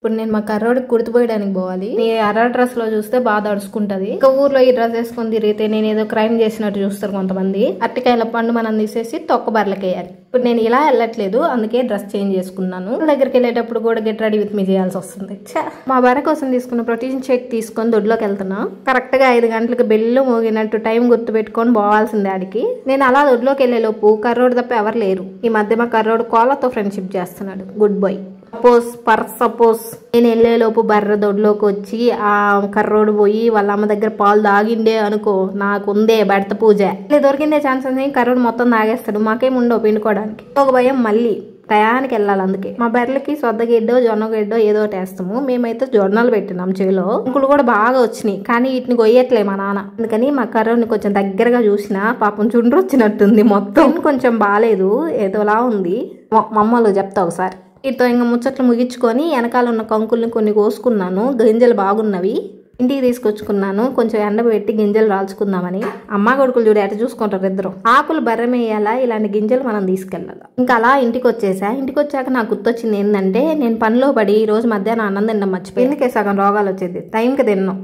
ఇప్పుడు నేను మా కర్రోడికి కుర్తిపోయడానికి పోవాలి. ఈ ఎర్ర డ్రెస్ లో చూస్తే బాగా దడుచుకుంటది. ఇంకా ఊర్లో ఈ డ్రెస్ వేసుకొని తిరిగితే నేను ఏదో క్రైమ్ చేసినట్టు చూస్తారు కొంతమంది. అరటికాయల పండు మనం తీసేసి తొక్క బర్లకేయాలి. ఇప్పుడు నేను ఇలా వెళ్ళట్లేదు, అందుకే డ్రెస్ చేంజ్ చేసుకున్నాను. దగ్గరికి వెళ్ళేటప్పుడు కూడా గెట్ రెడీ విత్ మీ చేయాల్సి వస్తుంది. మా భార్య కోసం తీసుకున్న ప్రోటీన్ షేక్ తీసుకొని దొడ్లోకి వెళ్తున్నా. కరెక్ట్ గా 5 గంటలకు బెల్లు మోగినట్టు టైం గుర్తు పెట్టుకొని పోవాల్సిందే ఆడికి. నేను అలా దొడ్లోకి వెళ్లే లోపు కర్రోడు తప్ప ఎవరు లేరు. ఈ మధ్య మా కర్రోడు కోళ్ళతో ఫ్రెండ్షిప్ చేస్తున్నాడు. Good boy. సపోజ్ నేను వెళ్ళేలోపు బర్రె దొడ్లోకి వచ్చి ఆ కర్రోడు పోయి వాళ్ళ అమ్మ దగ్గర పాలు తాగిండే అనుకో, నాకుందే బెడత పూజ. దొరికిందే ఛాన్స్ అని కర్రోడు మొత్తం తాగేస్తాడు. మాకేం ఉండవు పిండుకోవడానికి. ఒక భయం మళ్ళీ టయానికి వెళ్ళాలి. అందుకే మా బర్రెలకి సొద్దగడ్డో జొన్నగడ్డో ఏదో వేస్తాము. మేమైతే జొన్నలు పెట్టినాం చెవిలో. అంకులు కూడా బాగా వచ్చినాయి, కానీ వీటిని కొయ్యట్లే మా నాన్న. అందుకని మా కర్రోడిని కొంచెం దగ్గరగా చూసిన పాపం చుండ్రు వచ్చినట్టుంది. మొత్తం కొంచెం బాగాలేదు, ఏదోలా ఉంది. మమ్మల్ని చెప్తా ఒకసారి. వీటితో ఇంకా ముచ్చట్లు ముగించుకొని వెనకాల ఉన్న కంకుల్ని కొన్ని కోసుకున్నాను. గింజలు బాగున్నవి ఇంటికి తీసుకొచ్చుకున్నాను. కొంచెం ఎండబెట్టి గింజలు రాల్చుకుందామని. అమ్మ కొడుకులు చూడు ఎట చూసుకుంటారు ఇద్దరు. ఆకులు బర్రమేయాలా, ఇలాంటి గింజలు మనం తీసుకెళ్ళాలి. ఇంకా అలా ఇంటికి వచ్చేసా. ఇంటికి వచ్చాక నాకు గుర్తొచ్చింది ఏంటంటే, నేను పనిలో పడి ఈ రోజు మధ్యాహ్నం అన్నం తినడం మర్చిపోయి ఎందుకే సగం రోగాలు వచ్చేది. టైంకి తిన్నాం.